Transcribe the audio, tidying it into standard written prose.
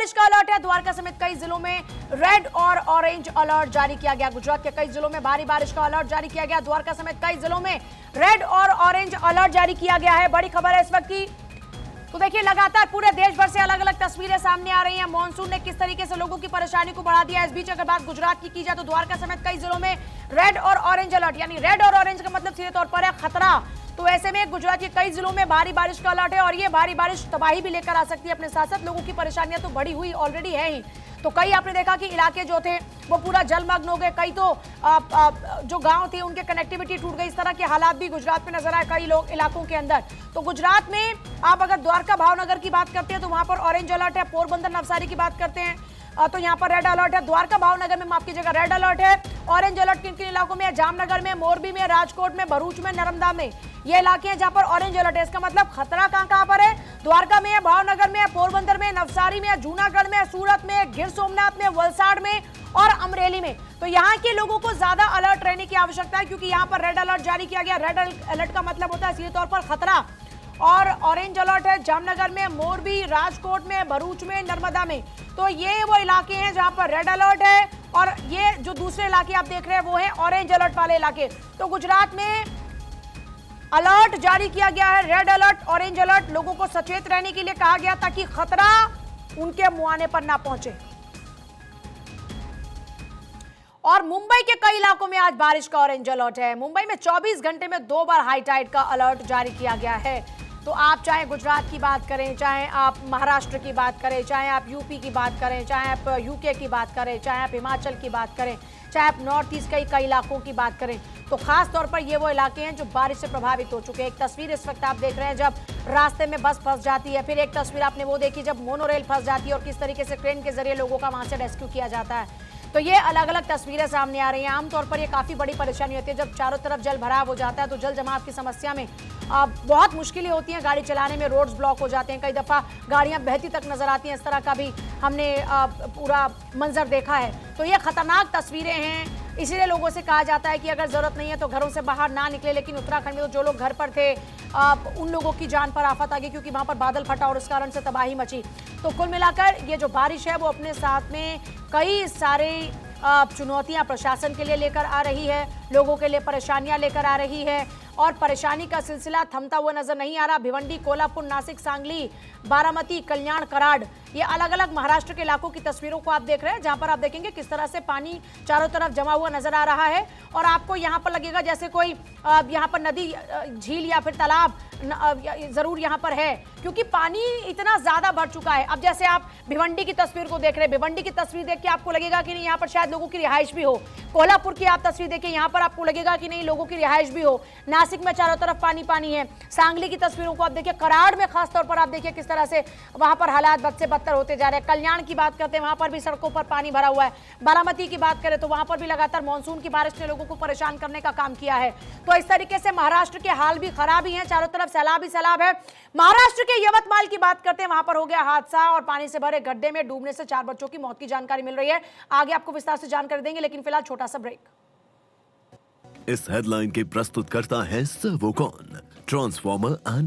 बारिश का अलर्ट है। द्वारका समेत कई जिलों में रेड और ऑरेंज अलर्ट जारी किया गया। गुजरात के कई जिलों में भारी बारिश का अलर्ट जारी किया गया। द्वारका समेत कई जिलों में रेड और ऑरेंज अलर्ट जारी किया गया है। बड़ी खबर है इस वक्त की। तो देखिए, लगातार पूरे देश भर से अलग अलग तस्वीरें सामने आ रही हैं। मॉनसून ने किस तरीके से लोगों की परेशानी को बढ़ा दिया है। इस बीच अगर बात गुजरात की जाए तो द्वारका समेत कई जिलों में रेड और ऑरेंज अलर्ट, यानी रेड और ऑरेंज का मतलब सीधे तौर पर है खतरा। तो ऐसे में गुजरात के कई जिलों में भारी बारिश का अलर्ट है और ये भारी बारिश तबाही भी लेकर आ सकती है अपने साथ साथ। लोगों की परेशानियां तो बढ़ी हुई ऑलरेडी है ही। तो कई आपने देखा कि इलाके जो थे वो पूरा जलमग्न हो गए। कई तो जो गांव थे उनके कनेक्टिविटी टूट गई। इस तरह के हालात भी गुजरात में नजर आए कई लोग इलाकों के अंदर। तो गुजरात में आप अगर द्वारका भावनगर की बात करते हैं तो वहां पर ऑरेंज अलर्ट है। पोरबंदर नवसारी की बात करते हैं तो यहाँ पर रेड अलर्ट है। द्वारका भावनगर में माफ कीजिएगा रेड अलर्ट है। ऑरेंज अलर्ट किन किन इलाकों में है? जामनगर में, मोरबी में, राजकोट में, भरूच में, नर्मदा में। ये इलाके हैं जहां पर ऑरेंज अलर्ट है। इसका मतलब खतरा कहां पर है? द्वारका में है, भावनगर में है, पोरबंदर में, नवसारी में, जूनागढ़ में, सूरत में, गिर सोमनाथ में, वलसाड़ में और अमरेली में। तो यहाँ के लोगों को ज्यादा अलर्ट रहने की आवश्यकता है क्योंकि यहाँ पर रेड अलर्ट जारी किया गया। रेड अलर्ट का मतलब होता है सीधे तौर पर खतरा। और ऑरेंज अलर्ट है जामनगर में, मोरबी, राजकोट में, भरूच में, नर्मदा में। तो ये वो इलाके हैं जहां पर रेड अलर्ट है और ये जो दूसरे इलाके आप देख रहे हैं वो है ऑरेंज अलर्ट वाले इलाके। तो गुजरात में अलर्ट जारी किया गया है, रेड अलर्ट, ऑरेंज अलर्ट। लोगों को सचेत रहने के लिए कहा गया ताकि खतरा उनके मुहाने पर ना पहुंचे। और मुंबई के कई इलाकों में आज बारिश का ऑरेंज अलर्ट है। मुंबई में 24 घंटे में 2 बार हाई टाइड का अलर्ट जारी किया गया है। तो आप चाहे गुजरात की बात करें, चाहे आप महाराष्ट्र की बात करें, चाहे आप यूपी की बात करें, चाहे आप यूके की बात करें, चाहे आप हिमाचल की बात करें, चाहे आप नॉर्थ ईस्ट के कई इलाकों की बात करें, तो खास तौर पर ये वो इलाके हैं जो बारिश से प्रभावित हो चुके हैं। एक तस्वीर इस वक्त आप देख रहे हैं जब रास्ते में बस फंस जाती है। फिर एक तस्वीर आपने वो देखी जब मोनोरेल फंस जाती है और किस तरीके से ट्रेन के जरिए लोगों का वहां से रेस्क्यू किया जाता है। तो ये अलग अलग तस्वीरें सामने आ रही हैं। आमतौर पर ये काफी बड़ी परेशानी होती है जब चारों तरफ जल भराव हो जाता है। तो जल जमाव की समस्या में बहुत मुश्किलें होती हैं गाड़ी चलाने में। रोड्स ब्लॉक हो जाते हैं, कई दफा गाड़ियां बहती तक नजर आती हैं। इस तरह का भी हमने पूरा मंजर देखा है। तो ये खतरनाक तस्वीरें हैं। इसीलिए लोगों से कहा जाता है कि अगर जरूरत नहीं है तो घरों से बाहर ना निकले। लेकिन उत्तराखंड में तो जो लोग घर पर थे उन लोगों की जान पर आफत आ गई क्योंकि वहां पर बादल फटा और उस कारण से तबाही मची। तो कुल मिलाकर ये जो बारिश है वो अपने साथ में कई सारे चुनौतियां प्रशासन के लिए लेकर आ रही है, लोगों के लिए परेशानियां लेकर आ रही है और परेशानी का सिलसिला थमता हुआ नजर नहीं आ रहा। भिवंडी, कोल्हापुर, नासिक, सांगली, बारामती, कल्याण, कराड़, ये अलग अलग महाराष्ट्र के इलाकों की तस्वीरों को आप देख रहे हैं जहां पर आप देखेंगे किस तरह से पानी चारों तरफ जमा हुआ नजर आ रहा है। और आपको यहां पर लगेगा जैसे कोई यहां पर नदी, झील या फिर तालाब जरूर यहां पर है क्योंकि पानी इतना ज्यादा भर चुका है। अब जैसे आप भिवंडी की तस्वीर को देख रहे हैं, भिवंडी की तस्वीर देख के आपको लगेगा कि नहीं यहाँ पर शायद लोगों की रिहाइश भी हो। कोल्हापुर की आप तस्वीर देखिए, यहाँ पर आपको लगेगा कि नहीं लोगों की रिहाइश भी हो। नासिक में चारों तरफ पानी पानी है। सांगली की तस्वीरों को आप देखिए, कराड़ में खासतौर पर आप देखिए किस तरह से वहां पर हालात बद से बदतर होते जा रहे हैं। कल्याण की बात करते हैं, वहां पर भी सड़कों पर पानी भरा हुआ है। बारामती की बात करें तो वहां पर भी लगातार मानसून की बारिश ने लोगों को परेशान करने का काम किया है। तो इस तरीके से महाराष्ट्र के हाल भी खराब ही हैं, चारों तरफ सैलाब ही सैलाब है। महाराष्ट्र के यवतमाल की बात करते हैं, वहां पर हो गया हादसा और पानी से भरे गड्ढे में डूबने से 4 बच्चों की मौत की जानकारी मिल रही है। आगे आपको विस्तार से जानकारी देंगे, लेकिन फिलहाल छोटा सा ब्रेक। इस हेडलाइन के प्रस्तुत करता है सर्वोकॉन, ट्रांसफॉर्मर एंड